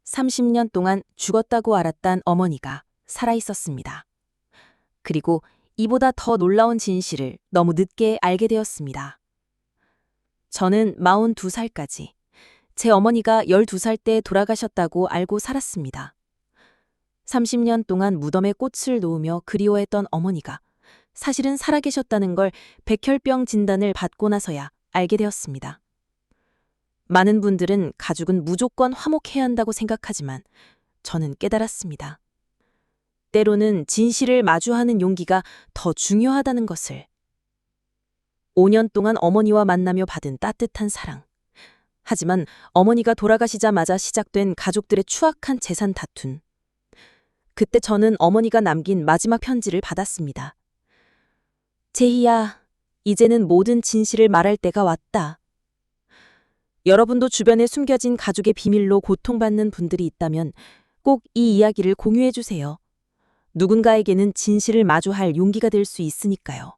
30년 동안 죽었다고 알았던 어머니가 살아있었습니다. 그리고 이보다 더 놀라운 진실을 너무 늦게 알게 되었습니다. 저는 42살까지 제 어머니가 12살 때 돌아가셨다고 알고 살았습니다. 30년 동안 무덤에 꽃을 놓으며 그리워했던 어머니가 사실은 살아계셨다는 걸 백혈병 진단을 받고 나서야 알게 되었습니다. 많은 분들은 가족은 무조건 화목해야 한다고 생각하지만 저는 깨달았습니다. 때로는 진실을 마주하는 용기가 더 중요하다는 것을. 5년 동안 어머니와 만나며 받은 따뜻한 사랑. 하지만 어머니가 돌아가시자마자 시작된 가족들의 추악한 재산 다툼. 그때 저는 어머니가 남긴 마지막 편지를 받았습니다. 제희야, 이제는 모든 진실을 말할 때가 왔다. 여러분도 주변에 숨겨진 가족의 비밀로 고통받는 분들이 있다면 꼭 이 이야기를 공유해 주세요. 누군가에게는 진실을 마주할 용기가 될 수 있으니까요.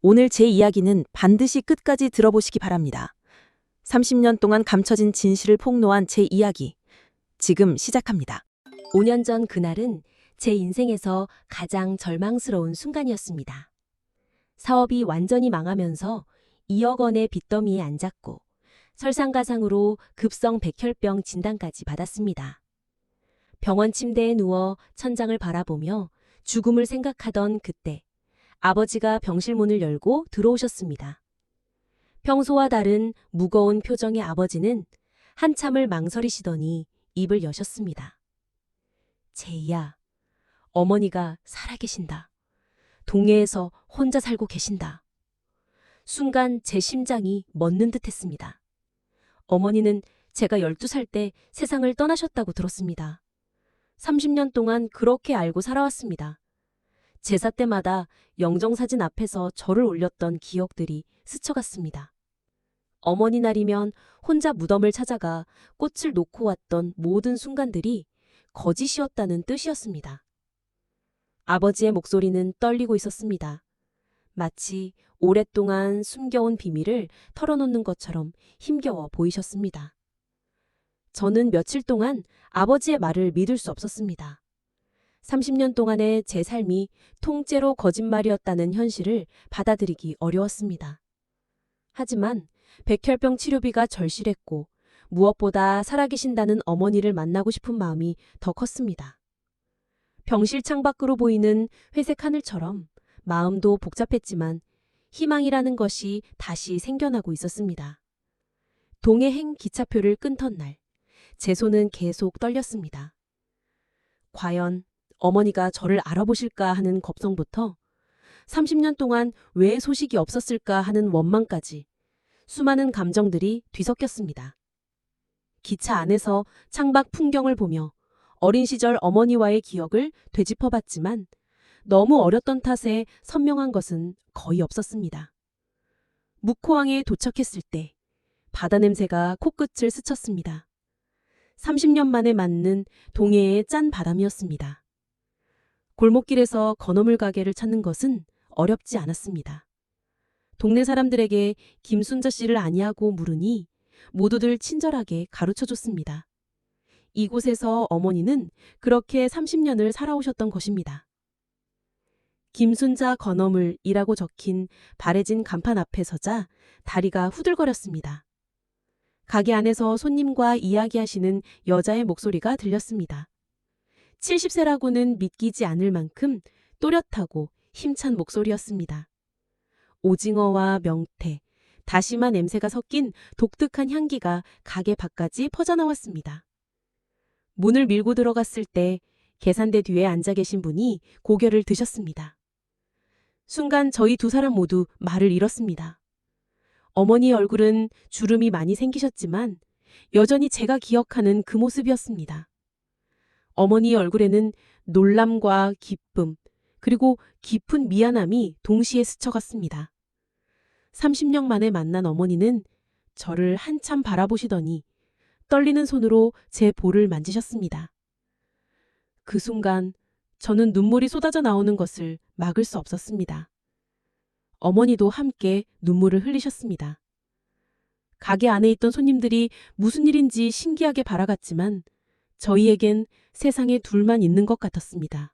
오늘 제 이야기는 반드시 끝까지 들어보시기 바랍니다. 30년 동안 감춰진 진실을 폭로한 제 이야기, 지금 시작합니다. 5년 전 그날은 제 인생에서 가장 절망스러운 순간이었습니다. 사업이 완전히 망하면서 2억 원의 빚더미에 앉았고 설상가상으로 급성 백혈병 진단까지 받았습니다. 병원 침대에 누워 천장을 바라보며 죽음을 생각하던 그때 아버지가 병실 문을 열고 들어오셨습니다. 평소와 다른 무거운 표정의 아버지는 한참을 망설이시더니 입을 여셨습니다. 제이야, 어머니가 살아계신다. 동해에서 혼자 살고 계신다. 순간 제 심장이 멎는 듯했습니다. 어머니는 제가 12살 때 세상을 떠나셨다고 들었습니다. 30년 동안 그렇게 알고 살아왔습니다. 제사 때마다 영정사진 앞에서 절을 올렸던 기억들이 스쳐갔습니다. 어머니 날이면 혼자 무덤을 찾아가 꽃을 놓고 왔던 모든 순간들이 거짓이었다는 뜻이었습니다. 아버지의 목소리는 떨리고 있었습니다. 마치 오랫동안 숨겨온 비밀을 털어놓는 것처럼 힘겨워 보이셨습니다. 저는 며칠 동안 아버지의 말을 믿을 수 없었습니다. 30년 동안의 제 삶이 통째로 거짓말이었다는 현실을 받아들이기 어려웠습니다. 하지만 백혈병 치료비가 절실했고 무엇보다 살아계신다는 어머니를 만나고 싶은 마음이 더 컸습니다. 병실 창밖으로 보이는 회색 하늘처럼 마음도 복잡했지만 희망이라는 것이 다시 생겨나고 있었습니다. 동해행 기차표를 끊던 날, 제 손은 계속 떨렸습니다. 과연 어머니가 저를 알아보실까 하는 걱정부터 30년 동안 왜 소식이 없었을까 하는 원망까지 수많은 감정들이 뒤섞였습니다. 기차 안에서 창밖 풍경을 보며 어린 시절 어머니와의 기억을 되짚어봤지만 너무 어렸던 탓에 선명한 것은 거의 없었습니다. 묵호항에 도착했을 때 바다 냄새가 코끝을 스쳤습니다. 30년 만에 맞는 동해의 짠 바람이었습니다. 골목길에서 건어물 가게를 찾는 것은 어렵지 않았습니다. 동네 사람들에게 김순자 씨를 아니하고 물으니 모두들 친절하게 가르쳐줬습니다. 이곳에서 어머니는 그렇게 30년을 살아오셨던 것입니다. 김순자 건어물이라고 적힌 바래진 간판 앞에 서자 다리가 후들거렸습니다. 가게 안에서 손님과 이야기하시는 여자의 목소리가 들렸습니다. 70세라고는 믿기지 않을 만큼 또렷하고 힘찬 목소리였습니다. 오징어와 명태, 다시마 냄새가 섞인 독특한 향기가 가게 밖까지 퍼져나왔습니다. 문을 밀고 들어갔을 때 계산대 뒤에 앉아 계신 분이 고개를 드셨습니다. 순간 저희 두 사람 모두 말을 잃었습니다. 어머니의 얼굴은 주름이 많이 생기셨지만 여전히 제가 기억하는 그 모습이었습니다. 어머니의 얼굴에는 놀람과 기쁨, 그리고 깊은 미안함이 동시에 스쳐갔습니다. 30년 만에 만난 어머니는 저를 한참 바라보시더니 떨리는 손으로 제 볼을 만지셨습니다. 그 순간 저는 눈물이 쏟아져 나오는 것을 막을 수 없었습니다. 어머니도 함께 눈물을 흘리셨습니다. 가게 안에 있던 손님들이 무슨 일인지 신기하게 바라갔지만 저희에겐 세상에 둘만 있는 것 같았습니다.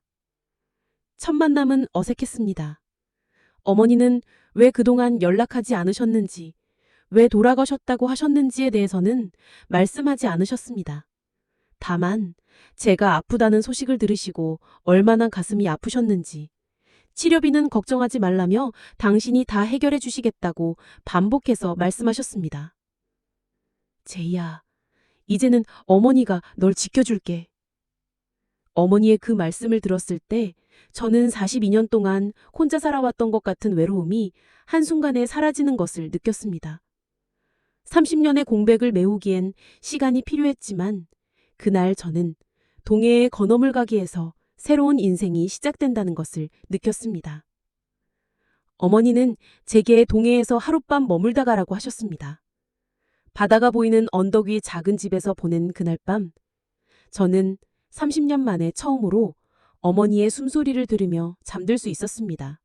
첫 만남은 어색했습니다. 어머니는 왜 그동안 연락하지 않으셨는지, 왜 돌아가셨다고 하셨는지에 대해서는 말씀하지 않으셨습니다. 다만 제가 아프다는 소식을 들으시고 얼마나 가슴이 아프셨는지, 치료비는 걱정하지 말라며 당신이 다 해결해 주시겠다고 반복해서 말씀하셨습니다. 제이야, 이제는 어머니가 널 지켜줄게. 어머니의 그 말씀을 들었을 때 저는 42년 동안 혼자 살아왔던 것 같은 외로움이 한순간에 사라지는 것을 느꼈습니다. 30년의 공백을 메우기엔 시간이 필요했지만 그날 저는 동해의 건어물 가게에서 새로운 인생이 시작된다는 것을 느꼈습니다. 어머니는 제게 동해에서 하룻밤 머물다 가라고 하셨습니다. 바다가 보이는 언덕 위 작은 집에서 보낸 그날 밤, 저는 30년 만에 처음으로 어머니의 숨소리를 들으며 잠들 수 있었습니다.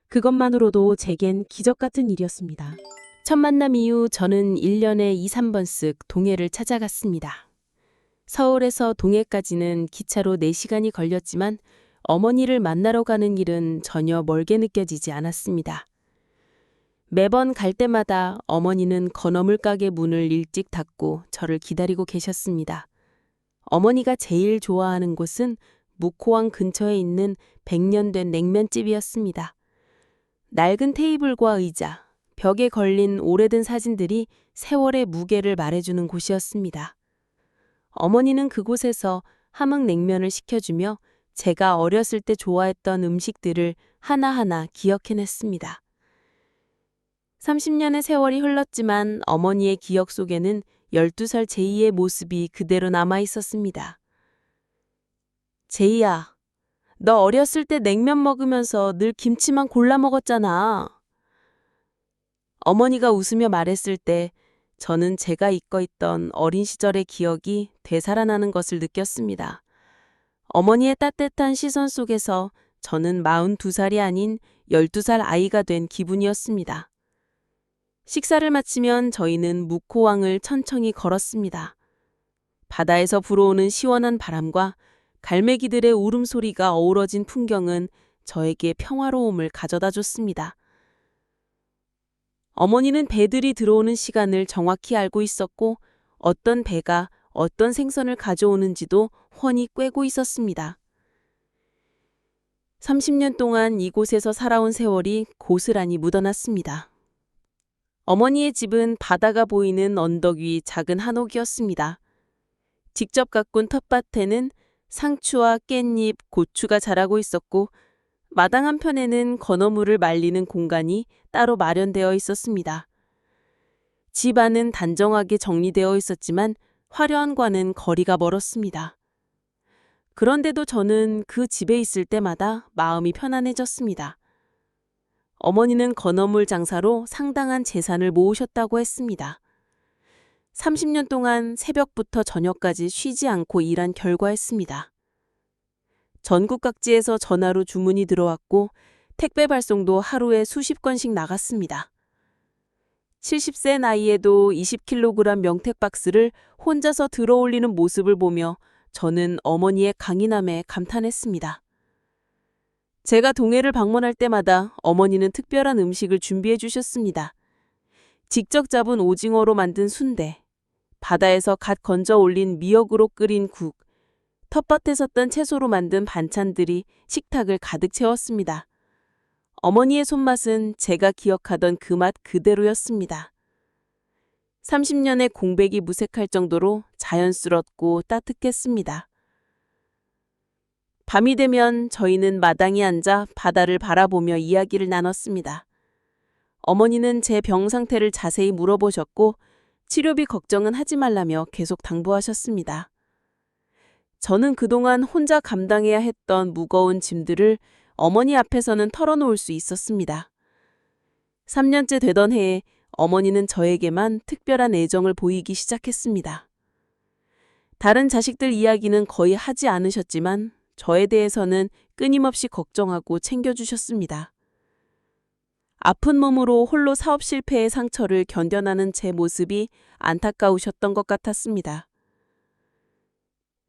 그것만으로도 제겐 기적 같은 일이었습니다. 첫 만남 이후 저는 1년에 2, 3번씩 동해를 찾아갔습니다. 서울에서 동해까지는 기차로 4시간이 걸렸지만 어머니를 만나러 가는 길은 전혀 멀게 느껴지지 않았습니다. 매번 갈 때마다 어머니는 건어물 가게 문을 일찍 닫고 저를 기다리고 계셨습니다. 어머니가 제일 좋아하는 곳은 묵호항 근처에 있는 100년 된 냉면집이었습니다. 낡은 테이블과 의자, 벽에 걸린 오래된 사진들이 세월의 무게를 말해주는 곳이었습니다. 어머니는 그곳에서 함흥냉면을 시켜주며 제가 어렸을 때 좋아했던 음식들을 하나하나 기억해냈습니다. 30년의 세월이 흘렀지만 어머니의 기억 속에는 12살 제이의 모습이 그대로 남아있었습니다. 제이야, 너 어렸을 때 냉면 먹으면서 늘 김치만 골라 먹었잖아. 어머니가 웃으며 말했을 때 저는 제가 잊고 있던 어린 시절의 기억이 되살아나는 것을 느꼈습니다. 어머니의 따뜻한 시선 속에서 저는 42살이 아닌 12살 아이가 된 기분이었습니다. 식사를 마치면 저희는 묵호항을 천천히 걸었습니다. 바다에서 불어오는 시원한 바람과 갈매기들의 울음소리가 어우러진 풍경은 저에게 평화로움을 가져다 줬습니다. 어머니는 배들이 들어오는 시간을 정확히 알고 있었고 어떤 배가 어떤 생선을 가져오는지도 훤히 꿰고 있었습니다. 30년 동안 이곳에서 살아온 세월이 고스란히 묻어났습니다. 어머니의 집은 바다가 보이는 언덕 위 작은 한옥이었습니다. 직접 가꾼 텃밭에는 상추와 깻잎, 고추가 자라고 있었고 마당 한편에는 건어물을 말리는 공간이 따로 마련되어 있었습니다. 집 안은 단정하게 정리되어 있었지만 화려한과는 거리가 멀었습니다. 그런데도 저는 그 집에 있을 때마다 마음이 편안해졌습니다. 어머니는 건어물 장사로 상당한 재산을 모으셨다고 했습니다. 30년 동안 새벽부터 저녁까지 쉬지 않고 일한 결과였습니다. 전국 각지에서 전화로 주문이 들어왔고 택배 발송도 하루에 수십 건씩 나갔습니다. 70세 나이에도 20kg 명태 박스를 혼자서 들어올리는 모습을 보며 저는 어머니의 강인함에 감탄했습니다. 제가 동해를 방문할 때마다 어머니는 특별한 음식을 준비해 주셨습니다. 직접 잡은 오징어로 만든 순대, 바다에서 갓 건져 올린 미역으로 끓인 국, 텃밭에 섰던 채소로 만든 반찬들이 식탁을 가득 채웠습니다. 어머니의 손맛은 제가 기억하던 그 맛 그대로였습니다. 30년의 공백이 무색할 정도로 자연스럽고 따뜻했습니다. 밤이 되면 저희는 마당에 앉아 바다를 바라보며 이야기를 나눴습니다. 어머니는 제 병 상태를 자세히 물어보셨고 치료비 걱정은 하지 말라며 계속 당부하셨습니다. 저는 그동안 혼자 감당해야 했던 무거운 짐들을 어머니 앞에서는 털어놓을 수 있었습니다. 3년째 되던 해에 어머니는 저에게만 특별한 애정을 보이기 시작했습니다. 다른 자식들 이야기는 거의 하지 않으셨지만 저에 대해서는 끊임없이 걱정하고 챙겨주셨습니다. 아픈 몸으로 홀로 사업 실패의 상처를 견뎌나는 제 모습이 안타까우셨던 것 같았습니다.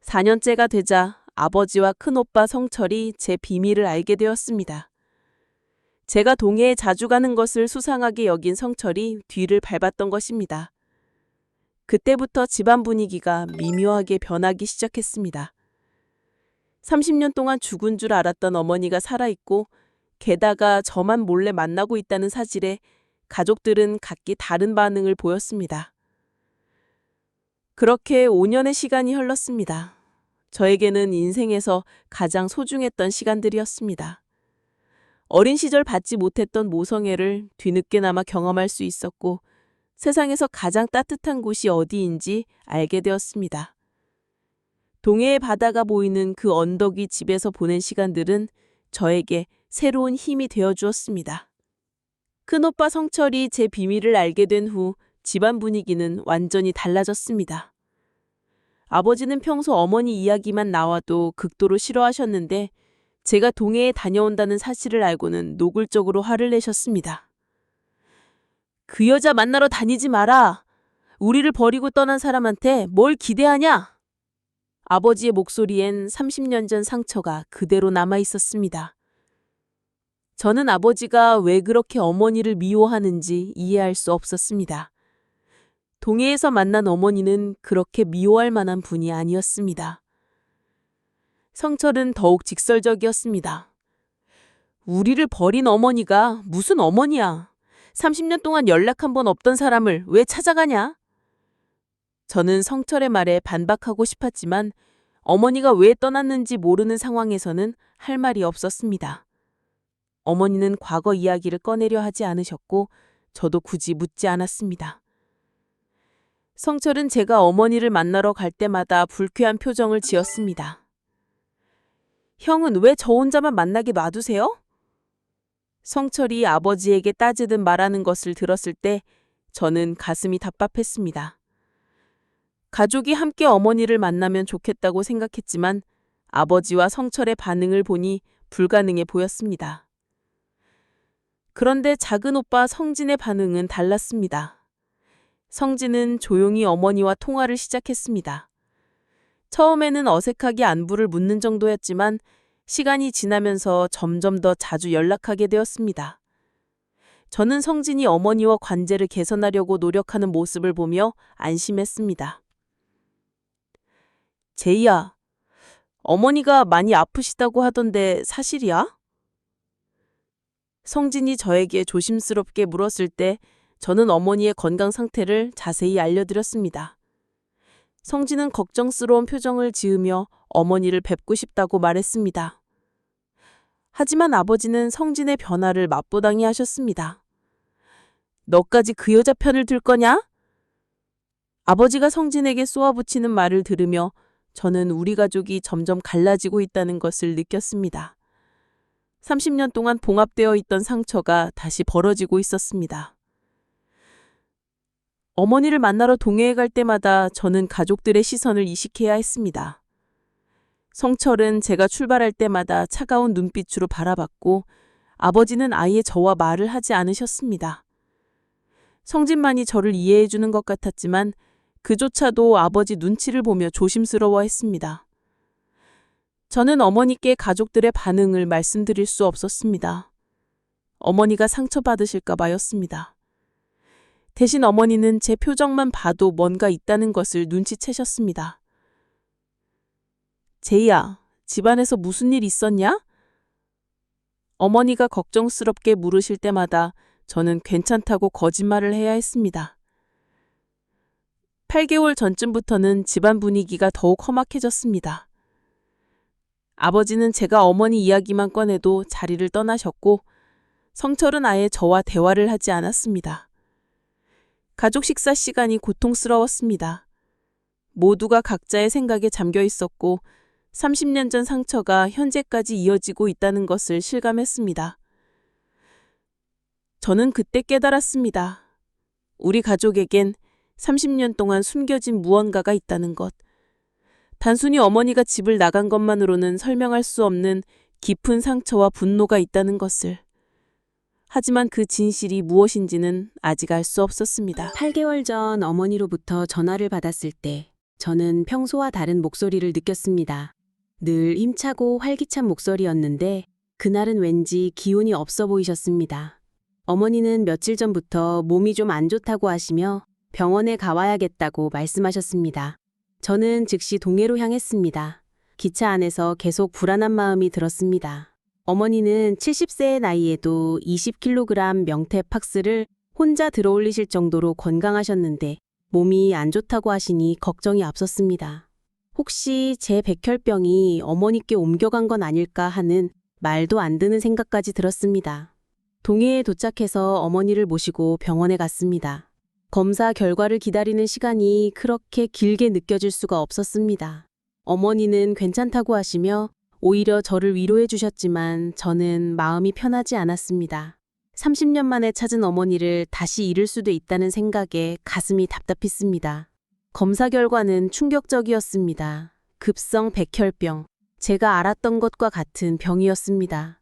4년째가 되자 아버지와 큰오빠 성철이 제 비밀을 알게 되었습니다. 제가 동해에 자주 가는 것을 수상하게 여긴 성철이 뒤를 밟았던 것입니다. 그때부터 집안 분위기가 미묘하게 변하기 시작했습니다. 30년 동안 죽은 줄 알았던 어머니가 살아있고 게다가 저만 몰래 만나고 있다는 사실에 가족들은 각기 다른 반응을 보였습니다. 그렇게 5년의 시간이 흘렀습니다. 저에게는 인생에서 가장 소중했던 시간들이었습니다. 어린 시절 받지 못했던 모성애를 뒤늦게나마 경험할 수 있었고 세상에서 가장 따뜻한 곳이 어디인지 알게 되었습니다. 동해의 바다가 보이는 그 언덕 위 집에서 보낸 시간들은 저에게 새로운 힘이 되어 주었습니다. 큰오빠 성철이 제 비밀을 알게 된 후 집안 분위기는 완전히 달라졌습니다. 아버지는 평소 어머니 이야기만 나와도 극도로 싫어하셨는데 제가 동해에 다녀온다는 사실을 알고는 노골적으로 화를 내셨습니다. 그 여자 만나러 다니지 마라. 우리를 버리고 떠난 사람한테 뭘 기대하냐? 아버지의 목소리엔 30년 전 상처가 그대로 남아 있었습니다. 저는 아버지가 왜 그렇게 어머니를 미워하는지 이해할 수 없었습니다. 동해에서 만난 어머니는 그렇게 미워할 만한 분이 아니었습니다. 성철은 더욱 직설적이었습니다. 우리를 버린 어머니가 무슨 어머니야? 30년 동안 연락 한 번 없던 사람을 왜 찾아가냐? 저는 성철의 말에 반박하고 싶었지만 어머니가 왜 떠났는지 모르는 상황에서는 할 말이 없었습니다. 어머니는 과거 이야기를 꺼내려 하지 않으셨고 저도 굳이 묻지 않았습니다. 성철은 제가 어머니를 만나러 갈 때마다 불쾌한 표정을 지었습니다. 형은 왜 저 혼자만 만나게 놔두세요? 성철이 아버지에게 따지듯 말하는 것을 들었을 때 저는 가슴이 답답했습니다. 가족이 함께 어머니를 만나면 좋겠다고 생각했지만 아버지와 성철의 반응을 보니 불가능해 보였습니다. 그런데 작은 오빠 성진의 반응은 달랐습니다. 성진은 조용히 어머니와 통화를 시작했습니다. 처음에는 어색하게 안부를 묻는 정도였지만 시간이 지나면서 점점 더 자주 연락하게 되었습니다. 저는 성진이 어머니와 관계를 개선하려고 노력하는 모습을 보며 안심했습니다. 제이야, 어머니가 많이 아프시다고 하던데 사실이야? 성진이 저에게 조심스럽게 물었을 때 저는 어머니의 건강 상태를 자세히 알려드렸습니다. 성진은 걱정스러운 표정을 지으며 어머니를 뵙고 싶다고 말했습니다. 하지만 아버지는 성진의 변화를 맞부당히 하셨습니다. 너까지 그 여자 편을 들 거냐? 아버지가 성진에게 쏘아붙이는 말을 들으며 저는 우리 가족이 점점 갈라지고 있다는 것을 느꼈습니다. 30년 동안 봉합되어 있던 상처가 다시 벌어지고 있었습니다. 어머니를 만나러 동해에 갈 때마다 저는 가족들의 시선을 이식해야 했습니다. 성철은 제가 출발할 때마다 차가운 눈빛으로 바라봤고 아버지는 아예 저와 말을 하지 않으셨습니다. 성진만이 저를 이해해 주는 것 같았지만 그조차도 아버지 눈치를 보며 조심스러워했습니다. 저는 어머니께 가족들의 반응을 말씀드릴 수 없었습니다. 어머니가 상처받으실까 봐였습니다. 대신 어머니는 제 표정만 봐도 뭔가 있다는 것을 눈치채셨습니다. 제이야, 집안에서 무슨 일 있었냐? 어머니가 걱정스럽게 물으실 때마다 저는 괜찮다고 거짓말을 해야 했습니다. 8개월 전쯤부터는 집안 분위기가 더욱 험악해졌습니다. 아버지는 제가 어머니 이야기만 꺼내도 자리를 떠나셨고 성철은 아예 저와 대화를 하지 않았습니다. 가족 식사 시간이 고통스러웠습니다. 모두가 각자의 생각에 잠겨 있었고 30년 전 상처가 현재까지 이어지고 있다는 것을 실감했습니다. 저는 그때 깨달았습니다. 우리 가족에겐 30년 동안 숨겨진 무언가가 있다는 것. 단순히 어머니가 집을 나간 것만으로는 설명할 수 없는 깊은 상처와 분노가 있다는 것을. 하지만 그 진실이 무엇인지는 아직 알 수 없었습니다. 8개월 전 어머니로부터 전화를 받았을 때 저는 평소와 다른 목소리를 느꼈습니다. 늘 힘차고 활기찬 목소리였는데 그날은 왠지 기운이 없어 보이셨습니다. 어머니는 며칠 전부터 몸이 좀 안 좋다고 하시며 병원에 가봐야겠다고 말씀하셨습니다. 저는 즉시 동해로 향했습니다. 기차 안에서 계속 불안한 마음이 들었습니다. 어머니는 70세의 나이에도 20kg 명태 팍스를 혼자 들어올리실 정도로 건강하셨는데 몸이 안 좋다고 하시니 걱정이 앞섰습니다. 혹시 제 백혈병이 어머니께 옮겨간 건 아닐까 하는 말도 안 되는 생각까지 들었습니다. 동해에 도착해서 어머니를 모시고 병원에 갔습니다. 검사 결과를 기다리는 시간이 그렇게 길게 느껴질 수가 없었습니다. 어머니는 괜찮다고 하시며 오히려 저를 위로해 주셨지만 저는 마음이 편하지 않았습니다. 30년 만에 찾은 어머니를 다시 잃을 수도 있다는 생각에 가슴이 답답했습니다. 검사 결과는 충격적이었습니다. 급성 백혈병. 제가 알았던 것과 같은 병이었습니다.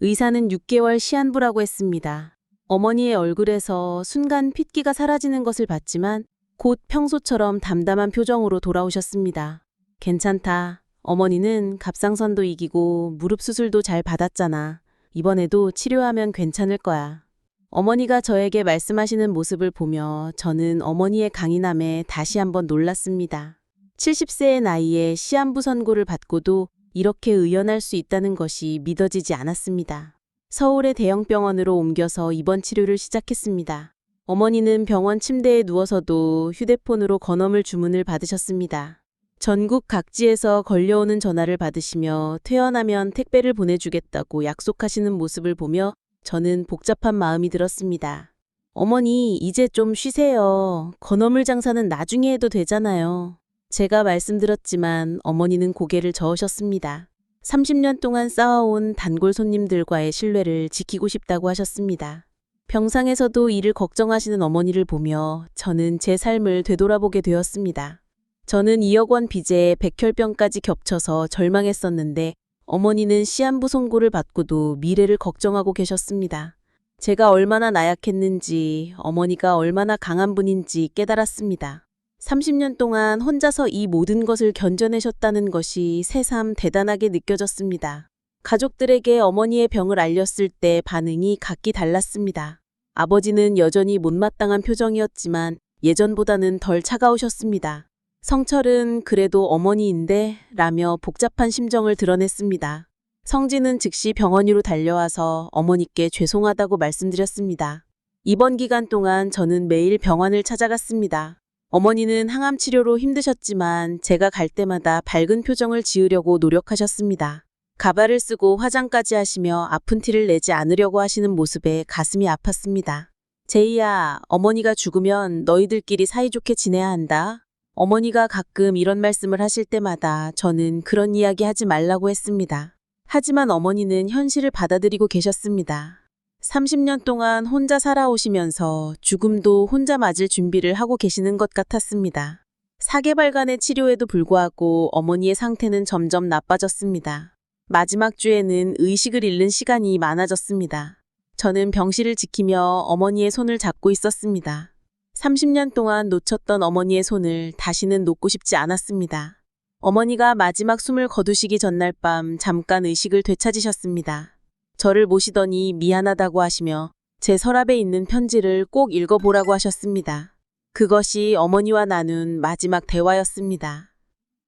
의사는 6개월 시한부라고 했습니다. 어머니의 얼굴에서 순간 핏기가 사라지는 것을 봤지만 곧 평소처럼 담담한 표정으로 돌아오셨습니다. 괜찮다. 어머니는 갑상선도 이기고 무릎 수술도 잘 받았잖아. 이번에도 치료하면 괜찮을 거야. 어머니가 저에게 말씀하시는 모습을 보며 저는 어머니의 강인함에 다시 한번 놀랐습니다. 70세의 나이에 시한부 선고를 받고도 이렇게 의연할 수 있다는 것이 믿어지지 않았습니다. 서울의 대형 병원으로 옮겨서 입원 치료를 시작했습니다. 어머니는 병원 침대에 누워서도 휴대폰으로 건어물 주문을 받으셨습니다. 전국 각지에서 걸려오는 전화를 받으시며 퇴원하면 택배를 보내주겠다고 약속하시는 모습을 보며 저는 복잡한 마음이 들었습니다. 어머니, 이제 좀 쉬세요. 건어물 장사는 나중에 해도 되잖아요. 제가 말씀드렸지만 어머니는 고개를 저으셨습니다. 30년 동안 쌓아온 단골 손님들과의 신뢰를 지키고 싶다고 하셨습니다. 병상에서도 이를 걱정하시는 어머니를 보며 저는 제 삶을 되돌아보게 되었습니다. 저는 2억 원 빚에 백혈병까지 겹쳐서 절망했었는데 어머니는 시한부 선고를 받고도 미래를 걱정하고 계셨습니다. 제가 얼마나 나약했는지, 어머니가 얼마나 강한 분인지 깨달았습니다. 30년 동안 혼자서 이 모든 것을 견뎌내셨다는 것이 새삼 대단하게 느껴졌습니다. 가족들에게 어머니의 병을 알렸을 때 반응이 각기 달랐습니다. 아버지는 여전히 못마땅한 표정이었지만 예전보다는 덜 차가우셨습니다. 성철은 그래도 어머니인데 라며 복잡한 심정을 드러냈습니다. 성진은 즉시 병원으로 달려와서 어머니께 죄송하다고 말씀드렸습니다. 입원 기간 동안 저는 매일 병원을 찾아갔습니다. 어머니는 항암 치료로 힘드셨지만 제가 갈 때마다 밝은 표정을 지으려고 노력하셨습니다. 가발을 쓰고 화장까지 하시며 아픈 티를 내지 않으려고 하시는 모습에 가슴이 아팠습니다. 제이야, 어머니가 죽으면 너희들끼리 사이좋게 지내야 한다. 어머니가 가끔 이런 말씀을 하실 때마다 저는 그런 이야기 하지 말라고 했습니다. 하지만 어머니는 현실을 받아들이고 계셨습니다. 30년 동안 혼자 살아오시면서 죽음도 혼자 맞을 준비를 하고 계시는 것 같았습니다. 4개월간의 치료에도 불구하고 어머니의 상태는 점점 나빠졌습니다. 마지막 주에는 의식을 잃는 시간이 많아졌습니다. 저는 병실을 지키며 어머니의 손을 잡고 있었습니다. 30년 동안 놓쳤던 어머니의 손을 다시는 놓고 싶지 않았습니다. 어머니가 마지막 숨을 거두시기 전날 밤 잠깐 의식을 되찾으셨습니다. 저를 모시더니 미안하다고 하시며 제 서랍에 있는 편지를 꼭 읽어보라고 하셨습니다. 그것이 어머니와 나눈 마지막 대화였습니다.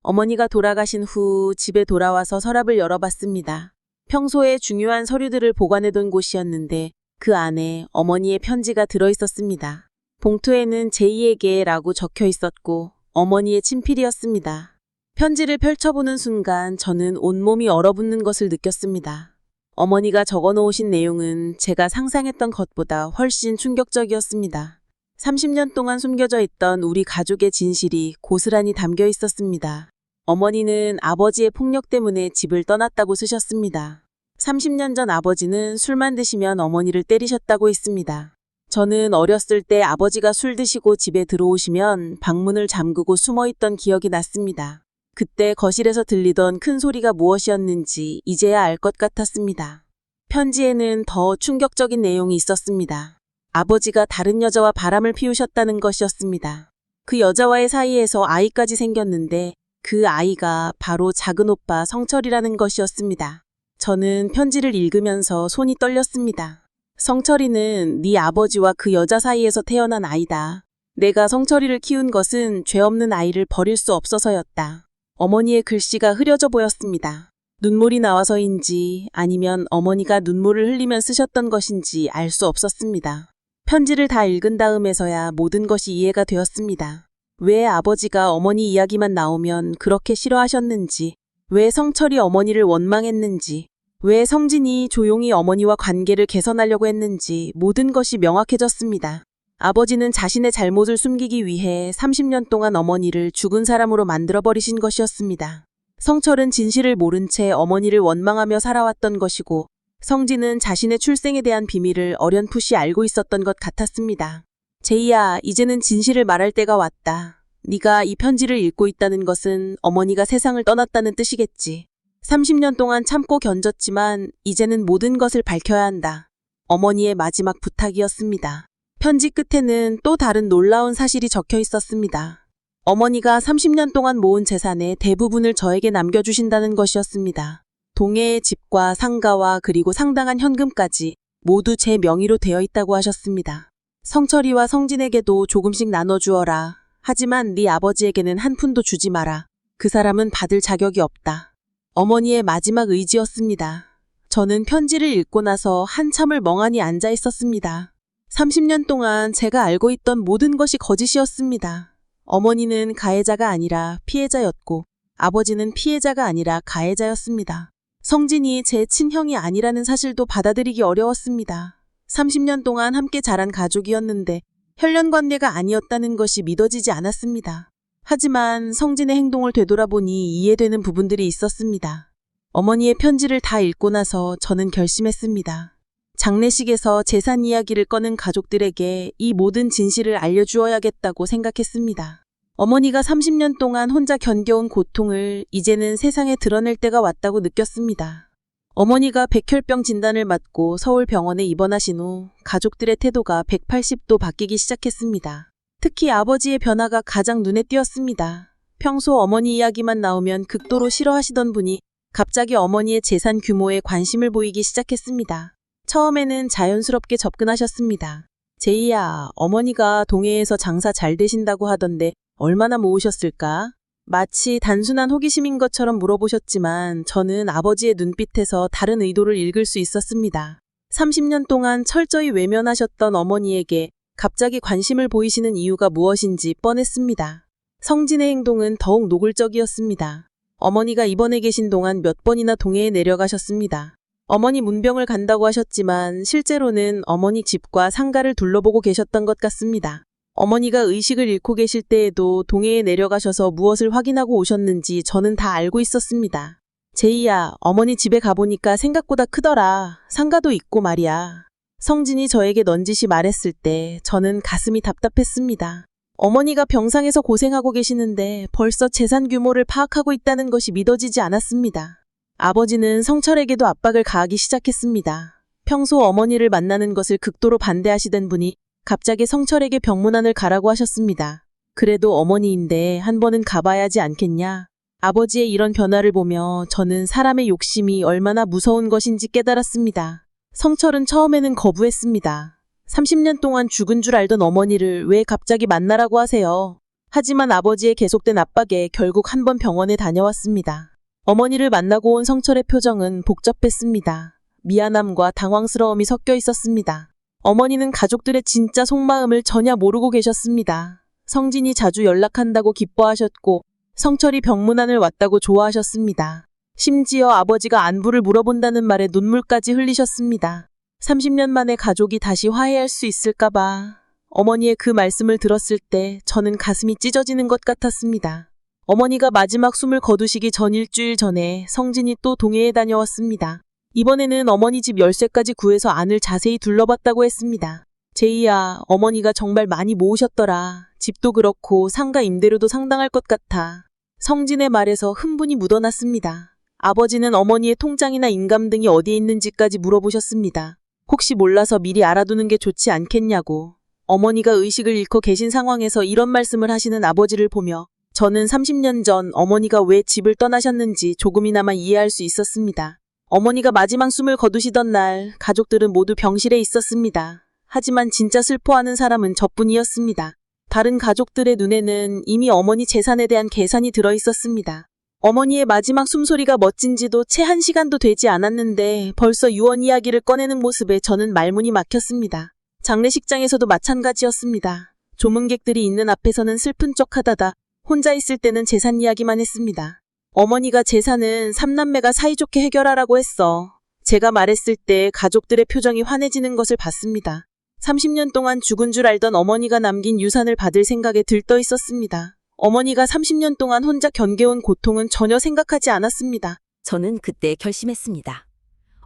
어머니가 돌아가신 후 집에 돌아와서 서랍을 열어봤습니다. 평소에 중요한 서류들을 보관해둔 곳이었는데 그 안에 어머니의 편지가 들어있었습니다. 봉투에는 제이에게 라고 적혀 있었고 어머니의 친필이었습니다. 편지를 펼쳐보는 순간 저는 온몸이 얼어붙는 것을 느꼈습니다. 어머니가 적어놓으신 내용은 제가 상상했던 것보다 훨씬 충격적이었습니다. 30년 동안 숨겨져 있던 우리 가족의 진실이 고스란히 담겨 있었습니다. 어머니는 아버지의 폭력 때문에 집을 떠났다고 쓰셨습니다. 30년 전 아버지는 술만 드시면 어머니를 때리셨다고 했습니다. 저는 어렸을 때 아버지가 술 드시고 집에 들어오시면 방문을 잠그고 숨어있던 기억이 났습니다. 그때 거실에서 들리던 큰 소리가 무엇이었는지 이제야 알 것 같았습니다. 편지에는 더 충격적인 내용이 있었습니다. 아버지가 다른 여자와 바람을 피우셨다는 것이었습니다. 그 여자와의 사이에서 아이까지 생겼는데 그 아이가 바로 작은 오빠 성철이라는 것이었습니다. 저는 편지를 읽으면서 손이 떨렸습니다. 성철이는 네 아버지와 그 여자 사이에서 태어난 아이다. 내가 성철이를 키운 것은 죄 없는 아이를 버릴 수 없어서였다. 어머니의 글씨가 흐려져 보였습니다. 눈물이 나와서인지 아니면 어머니가 눈물을 흘리며 쓰셨던 것인지 알 수 없었습니다. 편지를 다 읽은 다음에서야 모든 것이 이해가 되었습니다. 왜 아버지가 어머니 이야기만 나오면 그렇게 싫어하셨는지, 왜 성철이 어머니를 원망했는지, 왜 성진이 조용히 어머니와 관계를 개선하려고 했는지 모든 것이 명확해졌습니다. 아버지는 자신의 잘못을 숨기기 위해 30년 동안 어머니를 죽은 사람으로 만들어버리신 것이었습니다. 성철은 진실을 모른 채 어머니를 원망하며 살아왔던 것이고, 성진은 자신의 출생에 대한 비밀을 어렴풋이 알고 있었던 것 같았습니다. 제이야, 이제는 진실을 말할 때가 왔다. 네가 이 편지를 읽고 있다는 것은 어머니가 세상을 떠났다는 뜻이겠지. 30년 동안 참고 견뎠지만 이제는 모든 것을 밝혀야 한다. 어머니의 마지막 부탁이었습니다. 편지 끝에는 또 다른 놀라운 사실이 적혀 있었습니다. 어머니가 30년 동안 모은 재산의 대부분을 저에게 남겨주신다는 것이었습니다. 동해의 집과 상가와 그리고 상당한 현금까지 모두 제 명의로 되어 있다고 하셨습니다. 성철이와 성진에게도 조금씩 나눠주어라. 하지만 네 아버지에게는 한 푼도 주지 마라. 그 사람은 받을 자격이 없다. 어머니의 마지막 의지였습니다. 저는 편지를 읽고 나서 한참을 멍하니 앉아 있었습니다. 30년 동안 제가 알고 있던 모든 것이 거짓이었습니다. 어머니는 가해자가 아니라 피해자였고 아버지는 피해자가 아니라 가해자였습니다. 성진이 제 친형이 아니라는 사실도 받아들이기 어려웠습니다. 30년 동안 함께 자란 가족이었는데 혈연 관계가 아니었다는 것이 믿어지지 않았습니다. 하지만 성진의 행동을 되돌아보니 이해되는 부분들이 있었습니다. 어머니의 편지를 다 읽고 나서 저는 결심했습니다. 장례식에서 재산 이야기를 꺼낸 가족들에게 이 모든 진실을 알려주어야겠다고 생각했습니다. 어머니가 30년 동안 혼자 견뎌온 고통을 이제는 세상에 드러낼 때가 왔다고 느꼈습니다. 어머니가 백혈병 진단을 받고 서울병원에 입원하신 후 가족들의 태도가 180도 바뀌기 시작했습니다. 특히 아버지의 변화가 가장 눈에 띄었습니다. 평소 어머니 이야기만 나오면 극도로 싫어하시던 분이 갑자기 어머니의 재산 규모에 관심을 보이기 시작했습니다. 처음에는 자연스럽게 접근하셨습니다. 제이야, 어머니가 동해에서 장사 잘 되신다고 하던데 얼마나 모으셨을까? 마치 단순한 호기심인 것처럼 물어보셨지만 저는 아버지의 눈빛에서 다른 의도를 읽을 수 있었습니다. 30년 동안 철저히 외면하셨던 어머니에게 갑자기 관심을 보이시는 이유가 무엇인지 뻔했습니다. 성진의 행동은 더욱 노골적이었습니다. 어머니가 입원해 계신 동안 몇 번이나 동해에 내려가셨습니다. 어머니 문병을 간다고 하셨지만 실제로는 어머니 집과 상가를 둘러보고 계셨던 것 같습니다. 어머니가 의식을 잃고 계실 때에도 동해에 내려가셔서 무엇을 확인하고 오셨는지 저는 다 알고 있었습니다. 제이야, 어머니 집에 가보니까 생각보다 크더라. 상가도 있고 말이야. 성진이 저에게 넌지시 말했을 때 저는 가슴이 답답했습니다. 어머니가 병상에서 고생하고 계시는데 벌써 재산 규모를 파악하고 있다는 것이 믿어지지 않았습니다. 아버지는 성철에게도 압박을 가하기 시작했습니다. 평소 어머니를 만나는 것을 극도로 반대하시던 분이 갑자기 성철에게 병문안을 가라고 하셨습니다. 그래도 어머니인데 한 번은 가봐야지 않겠냐? 아버지의 이런 변화를 보며 저는 사람의 욕심이 얼마나 무서운 것인지 깨달았습니다. 성철은 처음에는 거부했습니다. 30년 동안 죽은 줄 알던 어머니를 왜 갑자기 만나라고 하세요? 하지만 아버지의 계속된 압박에 결국 한 번 병원에 다녀왔습니다. 어머니를 만나고 온 성철의 표정은 복잡했습니다. 미안함과 당황스러움이 섞여 있었습니다. 어머니는 가족들의 진짜 속마음을 전혀 모르고 계셨습니다. 성진이 자주 연락한다고 기뻐하셨고 성철이 병문안을 왔다고 좋아하셨습니다. 심지어 아버지가 안부를 물어본다는 말에 눈물까지 흘리셨습니다. 30년 만에 가족이 다시 화해할 수 있을까봐 어머니의 그 말씀을 들었을 때 저는 가슴이 찢어지는 것 같았습니다. 어머니가 마지막 숨을 거두시기 전 일주일 전에 성진이 또 동해에 다녀왔습니다. 이번에는 어머니 집 열쇠까지 구해서 안을 자세히 둘러봤다고 했습니다. 제이야, 어머니가 정말 많이 모으셨더라. 집도 그렇고 상가 임대료도 상당할 것 같아. 성진의 말에서 흥분이 묻어났습니다. 아버지는 어머니의 통장이나 인감 등이 어디에 있는지까지 물어보셨습니다. 혹시 몰라서 미리 알아두는 게 좋지 않겠냐고. 어머니가 의식을 잃고 계신 상황에서 이런 말씀을 하시는 아버지를 보며 저는 30년 전 어머니가 왜 집을 떠나셨는지 조금이나마 이해할 수 있었습니다. 어머니가 마지막 숨을 거두시던 날 가족들은 모두 병실에 있었습니다. 하지만 진짜 슬퍼하는 사람은 저뿐이었습니다. 다른 가족들의 눈에는 이미 어머니 재산에 대한 계산이 들어 있었습니다. 어머니의 마지막 숨소리가 멋진지도 채 1시간도 되지 않았는데 벌써 유언 이야기를 꺼내는 모습에 저는 말문이 막혔습니다. 장례식장에서도 마찬가지였습니다. 조문객들이 있는 앞에서는 슬픈 척하다가 혼자 있을 때는 재산 이야기만 했습니다. 어머니가 재산은 3남매가 사이좋게 해결하라고 했어. 제가 말했을 때 가족들의 표정이 환해지는 것을 봤습니다. 30년 동안 죽은 줄 알던 어머니가 남긴 유산을 받을 생각에 들떠 있었습니다. 어머니가 30년 동안 혼자 견뎌온 고통은 전혀 생각하지 않았습니다. 저는 그때 결심했습니다.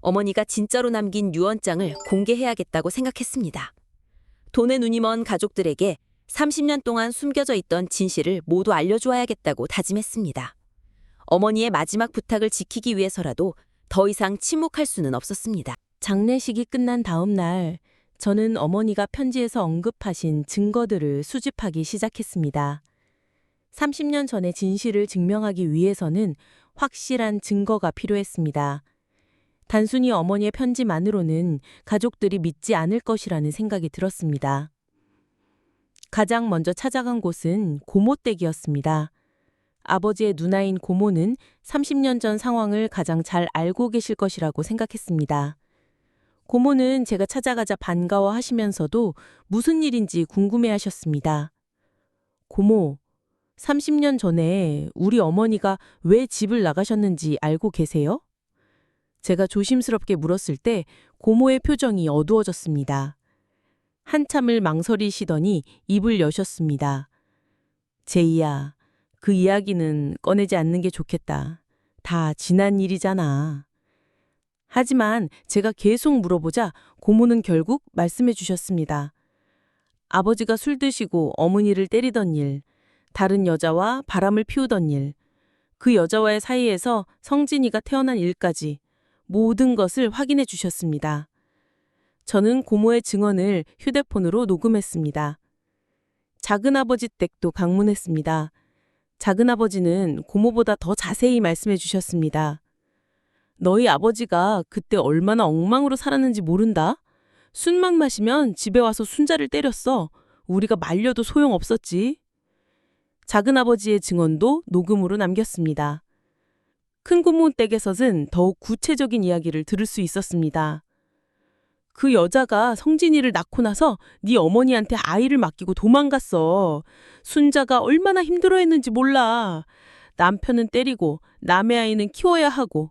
어머니가 진짜로 남긴 유언장을 공개해야겠다고 생각했습니다. 돈에 눈이 먼 가족들에게 30년 동안 숨겨져 있던 진실을 모두 알려주어야겠다고 다짐했습니다. 어머니의 마지막 부탁을 지키기 위해서라도 더 이상 침묵할 수는 없었습니다. 장례식이 끝난 다음 날 저는 어머니가 편지에서 언급하신 증거들을 수집하기 시작했습니다. 30년 전의 진실을 증명하기 위해서는 확실한 증거가 필요했습니다. 단순히 어머니의 편지만으로는 가족들이 믿지 않을 것이라는 생각이 들었습니다. 가장 먼저 찾아간 곳은 고모 댁이었습니다. 아버지의 누나인 고모는 30년 전 상황을 가장 잘 알고 계실 것이라고 생각했습니다. 고모는 제가 찾아가자 반가워하시면서도 무슨 일인지 궁금해하셨습니다. 고모, 30년 전에 우리 어머니가 왜 집을 나가셨는지 알고 계세요? 제가 조심스럽게 물었을 때 고모의 표정이 어두워졌습니다. 한참을 망설이시더니 입을 여셨습니다. 제이야, 그 이야기는 꺼내지 않는 게 좋겠다. 다 지난 일이잖아. 하지만 제가 계속 물어보자 고모는 결국 말씀해 주셨습니다. 아버지가 술 드시고 어머니를 때리던 일, 다른 여자와 바람을 피우던 일, 그 여자와의 사이에서 성진이가 태어난 일까지 모든 것을 확인해 주셨습니다. 저는 고모의 증언을 휴대폰으로 녹음했습니다. 작은아버지 댁도 방문했습니다. 작은아버지는 고모보다 더 자세히 말씀해 주셨습니다. 너희 아버지가 그때 얼마나 엉망으로 살았는지 모른다? 술만 마시면 집에 와서 순자를 때렸어. 우리가 말려도 소용없었지. 작은아버지의 증언도 녹음으로 남겼습니다. 큰고모 댁에서는 더욱 구체적인 이야기를 들을 수 있었습니다. 그 여자가 성진이를 낳고 나서 네 어머니한테 아이를 맡기고 도망갔어. 순자가 얼마나 힘들어했는지 몰라. 남편은 때리고 남의 아이는 키워야 하고.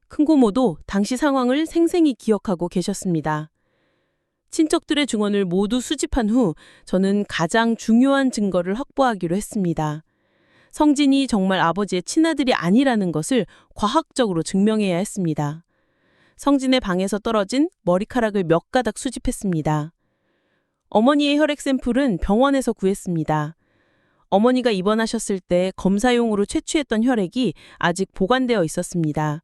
큰고모도 당시 상황을 생생히 기억하고 계셨습니다. 친척들의 증언을 모두 수집한 후 저는 가장 중요한 증거를 확보하기로 했습니다. 성진이 정말 아버지의 친아들이 아니라는 것을 과학적으로 증명해야 했습니다. 성진의 방에서 떨어진 머리카락을 몇 가닥 수집했습니다. 어머니의 혈액 샘플은 병원에서 구했습니다. 어머니가 입원하셨을 때 검사용으로 채취했던 혈액이 아직 보관되어 있었습니다.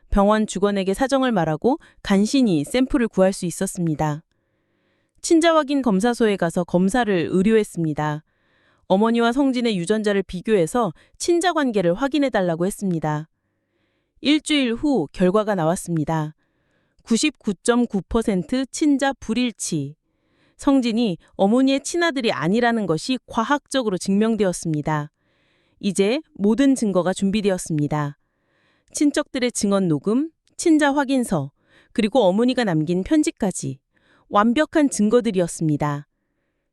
병원 직원에게 사정을 말하고 간신히 샘플을 구할 수 있었습니다. 친자 확인 검사소에 가서 검사를 의뢰했습니다. 어머니와 성진의 유전자를 비교해서 친자 관계를 확인해달라고 했습니다. 일주일 후 결과가 나왔습니다. 99.9% 친자 불일치. 성진이 어머니의 친아들이 아니라는 것이 과학적으로 증명되었습니다. 이제 모든 증거가 준비되었습니다. 친척들의 증언 녹음, 친자 확인서, 그리고 어머니가 남긴 편지까지 완벽한 증거들이었습니다.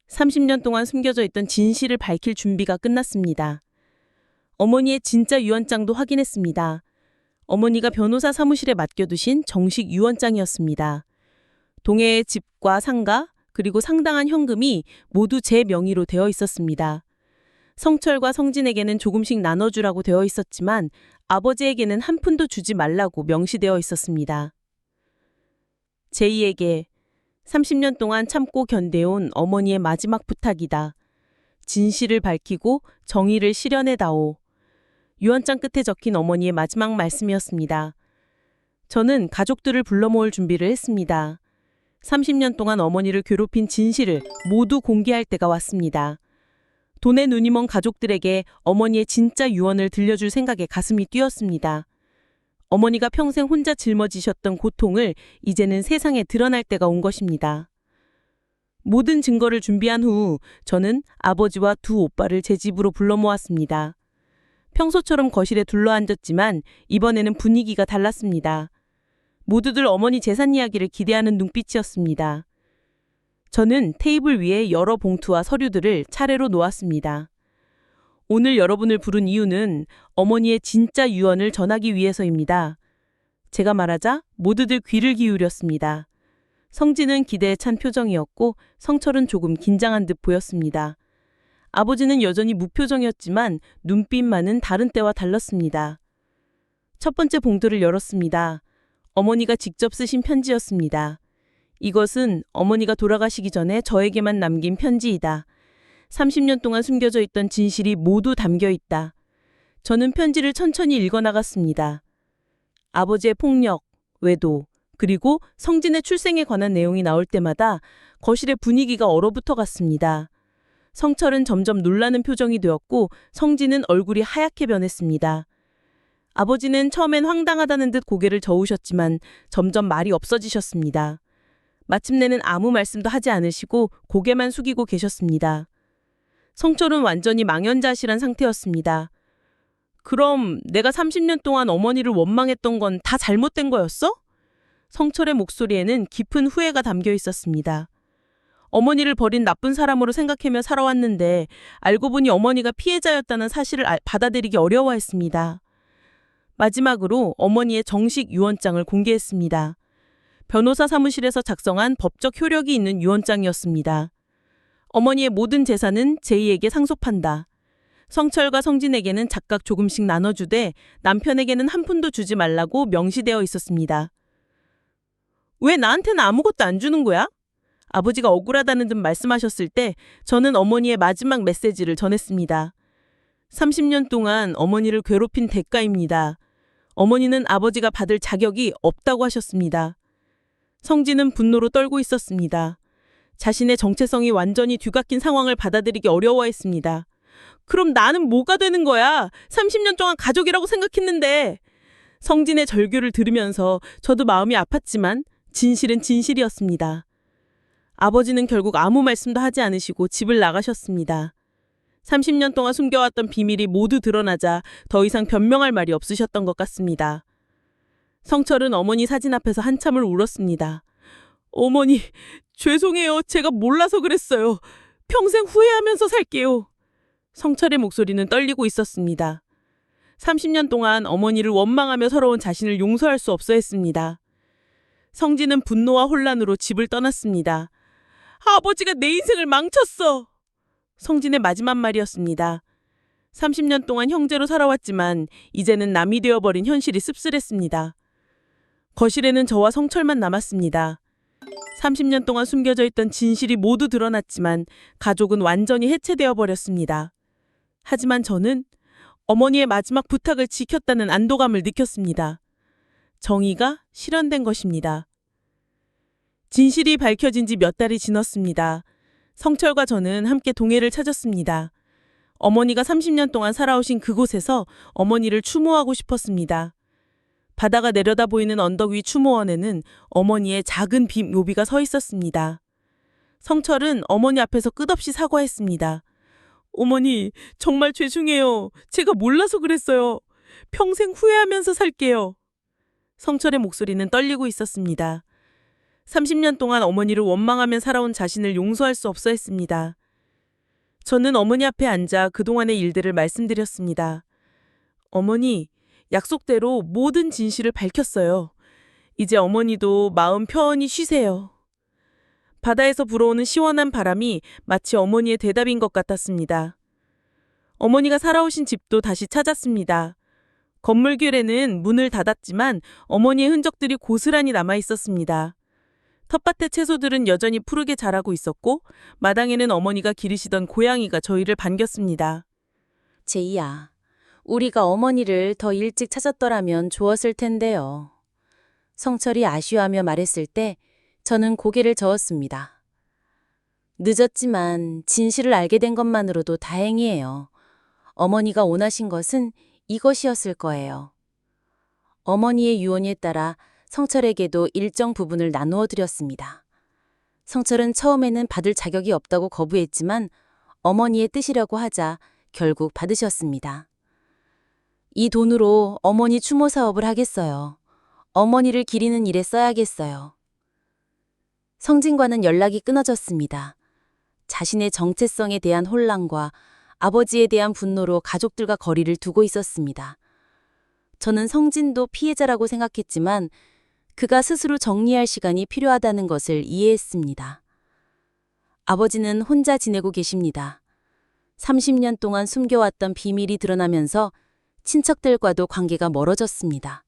30년 동안 숨겨져 있던 진실을 밝힐 준비가 끝났습니다. 어머니의 진짜 유언장도 확인했습니다. 어머니가 변호사 사무실에 맡겨두신 정식 유언장이었습니다. 동해의 집과 상가, 그리고 상당한 현금이 모두 제 명의로 되어 있었습니다. 성철과 성진에게는 조금씩 나눠주라고 되어 있었지만 아버지에게는 한 푼도 주지 말라고 명시되어 있었습니다. 제이에게 30년 동안 참고 견뎌온 어머니의 마지막 부탁이다. 진실을 밝히고 정의를 실현해다오. 유언장 끝에 적힌 어머니의 마지막 말씀이었습니다. 저는 가족들을 불러 모을 준비를 했습니다. 30년 동안 어머니를 괴롭힌 진실을 모두 공개할 때가 왔습니다. 돈에 눈이 먼 가족들에게 어머니의 진짜 유언을 들려줄 생각에 가슴이 뛰었습니다. 어머니가 평생 혼자 짊어지셨던 고통을 이제는 세상에 드러날 때가 온 것입니다. 모든 증거를 준비한 후 저는 아버지와 두 오빠를 제 집으로 불러 모았습니다. 평소처럼 거실에 둘러앉았지만 이번에는 분위기가 달랐습니다. 모두들 어머니 재산 이야기를 기대하는 눈빛이었습니다. 저는 테이블 위에 여러 봉투와 서류들을 차례로 놓았습니다. 오늘 여러분을 부른 이유는 어머니의 진짜 유언을 전하기 위해서입니다. 제가 말하자 모두들 귀를 기울였습니다. 성진은 기대에 찬 표정이었고 성철은 조금 긴장한 듯 보였습니다. 아버지는 여전히 무표정이었지만 눈빛만은 다른 때와 달랐습니다. 첫 번째 봉투를 열었습니다. 어머니가 직접 쓰신 편지였습니다. 이것은 어머니가 돌아가시기 전에 저에게만 남긴 편지이다. 30년 동안 숨겨져 있던 진실이 모두 담겨 있다. 저는 편지를 천천히 읽어나갔습니다. 아버지의 폭력, 외도, 그리고 성진의 출생에 관한 내용이 나올 때마다 거실의 분위기가 얼어붙어 갔습니다. 성철은 점점 놀라는 표정이 되었고 성진은 얼굴이 하얗게 변했습니다. 아버지는 처음엔 황당하다는 듯 고개를 저으셨지만 점점 말이 없어지셨습니다. 마침내는 아무 말씀도 하지 않으시고 고개만 숙이고 계셨습니다. 성철은 완전히 망연자실한 상태였습니다. 그럼 내가 30년 동안 어머니를 원망했던 건 다 잘못된 거였어? 성철의 목소리에는 깊은 후회가 담겨 있었습니다. 어머니를 버린 나쁜 사람으로 생각하며 살아왔는데 알고 보니 어머니가 피해자였다는 사실을 받아들이기 어려워했습니다. 마지막으로 어머니의 정식 유언장을 공개했습니다. 변호사 사무실에서 작성한 법적 효력이 있는 유언장이었습니다. 어머니의 모든 재산은 제이에게 상속한다. 성철과 성진에게는 각각 조금씩 나눠주되 남편에게는 한 푼도 주지 말라고 명시되어 있었습니다. 왜 나한테는 아무것도 안 주는 거야? 아버지가 억울하다는 듯 말씀하셨을 때 저는 어머니의 마지막 메시지를 전했습니다. 30년 동안 어머니를 괴롭힌 대가입니다. 어머니는 아버지가 받을 자격이 없다고 하셨습니다. 성진은 분노로 떨고 있었습니다. 자신의 정체성이 완전히 뒤바뀐 상황을 받아들이기 어려워했습니다. 그럼 나는 뭐가 되는 거야? 30년 동안 가족이라고 생각했는데. 성진의 절규를 들으면서 저도 마음이 아팠지만 진실은 진실이었습니다. 아버지는 결국 아무 말씀도 하지 않으시고 집을 나가셨습니다. 30년 동안 숨겨왔던 비밀이 모두 드러나자 더 이상 변명할 말이 없으셨던 것 같습니다. 성철은 어머니 사진 앞에서 한참을 울었습니다. 어머니, 죄송해요. 제가 몰라서 그랬어요. 평생 후회하면서 살게요. 성철의 목소리는 떨리고 있었습니다. 30년 동안 어머니를 원망하며 살아온 자신을 용서할 수 없어 했습니다. 성진은 분노와 혼란으로 집을 떠났습니다. 아버지가 내 인생을 망쳤어. 성진의 마지막 말이었습니다. 30년 동안 형제로 살아왔지만 이제는 남이 되어버린 현실이 씁쓸했습니다. 거실에는 저와 성철만 남았습니다. 30년 동안 숨겨져 있던 진실이 모두 드러났지만 가족은 완전히 해체되어 버렸습니다. 하지만 저는 어머니의 마지막 부탁을 지켰다는 안도감을 느꼈습니다. 정의가 실현된 것입니다. 진실이 밝혀진 지 몇 달이 지났습니다. 성철과 저는 함께 동해를 찾았습니다. 어머니가 30년 동안 살아오신 그곳에서 어머니를 추모하고 싶었습니다. 바다가 내려다 보이는 언덕 위 추모원에는 어머니의 작은 묘비가 서 있었습니다. 성철은 어머니 앞에서 끝없이 사과했습니다. 어머니, 정말 죄송해요. 제가 몰라서 그랬어요. 평생 후회하면서 살게요. 성철의 목소리는 떨리고 있었습니다. 30년 동안 어머니를 원망하며 살아온 자신을 용서할 수 없어 했습니다. 저는 어머니 앞에 앉아 그동안의 일들을 말씀드렸습니다. 어머니, 약속대로 모든 진실을 밝혔어요. 이제 어머니도 마음 편히 쉬세요. 바다에서 불어오는 시원한 바람이 마치 어머니의 대답인 것 같았습니다. 어머니가 살아오신 집도 다시 찾았습니다. 건물길에는 문을 닫았지만 어머니의 흔적들이 고스란히 남아 있었습니다. 텃밭의 채소들은 여전히 푸르게 자라고 있었고 마당에는 어머니가 기르시던 고양이가 저희를 반겼습니다. 제이야, 우리가 어머니를 더 일찍 찾았더라면 좋았을 텐데요. 성철이 아쉬워하며 말했을 때 저는 고개를 저었습니다. 늦었지만 진실을 알게 된 것만으로도 다행이에요. 어머니가 원하신 것은 이것이었을 거예요. 어머니의 유언에 따라 성철에게도 일정 부분을 나누어 드렸습니다. 성철은 처음에는 받을 자격이 없다고 거부했지만 어머니의 뜻이라고 하자 결국 받으셨습니다. 이 돈으로 어머니 추모 사업을 하겠어요. 어머니를 기리는 일에 써야겠어요. 성진과는 연락이 끊어졌습니다. 자신의 정체성에 대한 혼란과 아버지에 대한 분노로 가족들과 거리를 두고 있었습니다. 저는 성진도 피해자라고 생각했지만 그가 스스로 정리할 시간이 필요하다는 것을 이해했습니다. 아버지는 혼자 지내고 계십니다. 30년 동안 숨겨왔던 비밀이 드러나면서 친척들과도 관계가 멀어졌습니다.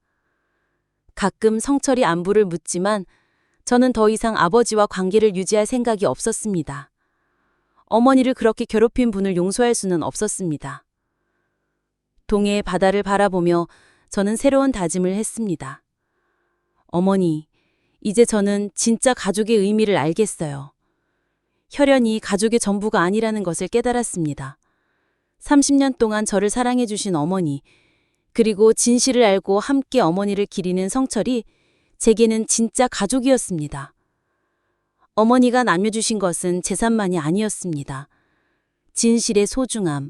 가끔 성철이 안부를 묻지만 저는 더 이상 아버지와 관계를 유지할 생각이 없었습니다. 어머니를 그렇게 괴롭힌 분을 용서할 수는 없었습니다. 동해의 바다를 바라보며 저는 새로운 다짐을 했습니다. 어머니, 이제 저는 진짜 가족의 의미를 알겠어요. 혈연이 가족의 전부가 아니라는 것을 깨달았습니다. 30년 동안 저를 사랑해 주신 어머니, 그리고 진실을 알고 함께 어머니를 기리는 성철이 제게는 진짜 가족이었습니다. 어머니가 남겨주신 것은 재산만이 아니었습니다. 진실의 소중함,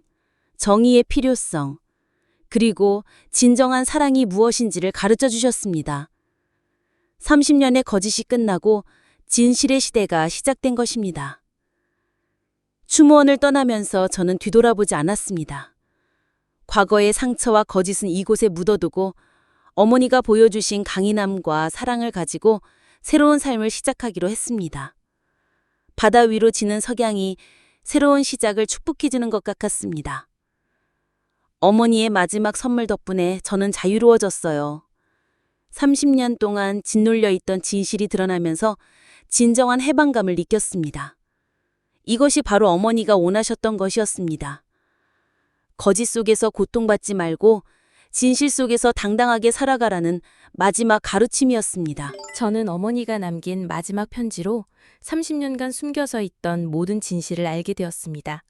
정의의 필요성, 그리고 진정한 사랑이 무엇인지를 가르쳐 주셨습니다. 30년의 거짓이 끝나고 진실의 시대가 시작된 것입니다. 추모원을 떠나면서 저는 뒤돌아보지 않았습니다. 과거의 상처와 거짓은 이곳에 묻어두고 어머니가 보여주신 강인함과 사랑을 가지고 새로운 삶을 시작하기로 했습니다. 바다 위로 지는 석양이 새로운 시작을 축복해주는 것 같았습니다. 어머니의 마지막 선물 덕분에 저는 자유로워졌어요. 30년 동안 짓눌려 있던 진실이 드러나면서 진정한 해방감을 느꼈습니다. 이것이 바로 어머니가 원하셨던 것이었습니다. 거짓 속에서 고통받지 말고 진실 속에서 당당하게 살아가라는 마지막 가르침이었습니다. 저는 어머니가 남긴 마지막 편지로 30년간 숨겨져 있던 모든 진실을 알게 되었습니다.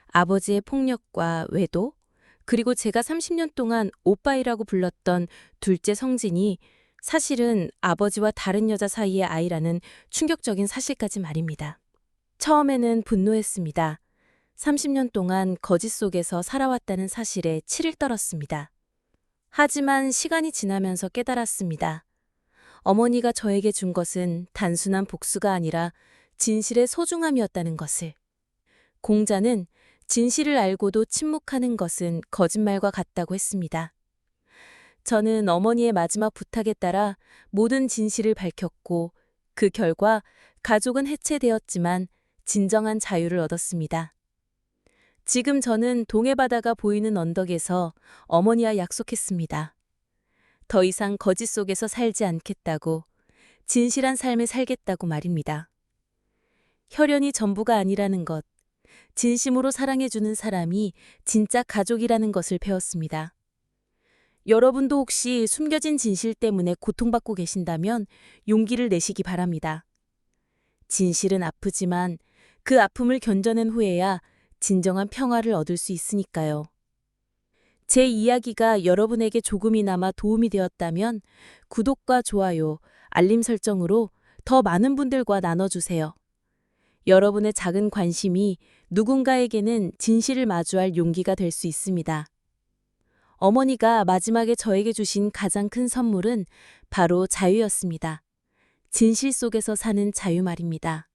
아버지의 폭력과 외도, 그리고 제가 30년 동안 오빠이라고 불렀던 둘째 성진이 사실은 아버지와 다른 여자 사이의 아이라는 충격적인 사실까지 말입니다. 처음에는 분노했습니다. 30년 동안 거짓 속에서 살아왔다는 사실에 치를 떨었습니다. 하지만 시간이 지나면서 깨달았습니다. 어머니가 저에게 준 것은 단순한 복수가 아니라 진실의 소중함이었다는 것을. 공자는 진실을 알고도 침묵하는 것은 거짓말과 같다고 했습니다. 저는 어머니의 마지막 부탁에 따라 모든 진실을 밝혔고 그 결과 가족은 해체되었지만 진정한 자유를 얻었습니다. 지금 저는 동해바다가 보이는 언덕에서 어머니와 약속했습니다. 더 이상 거짓 속에서 살지 않겠다고, 진실한 삶을 살겠다고 말입니다. 혈연이 전부가 아니라는 것, 진심으로 사랑해주는 사람이 진짜 가족이라는 것을 배웠습니다. 여러분도 혹시 숨겨진 진실 때문에 고통받고 계신다면 용기를 내시기 바랍니다. 진실은 아프지만 그 아픔을 견뎌낸 후에야 진정한 평화를 얻을 수 있으니까요. 제 이야기가 여러분에게 조금이나마 도움이 되었다면 구독과 좋아요, 알림 설정으로 더 많은 분들과 나눠주세요. 여러분의 작은 관심이 누군가에게는 진실을 마주할 용기가 될 수 있습니다. 어머니가 마지막에 저에게 주신 가장 큰 선물은 바로 자유였습니다. 진실 속에서 사는 자유 말입니다.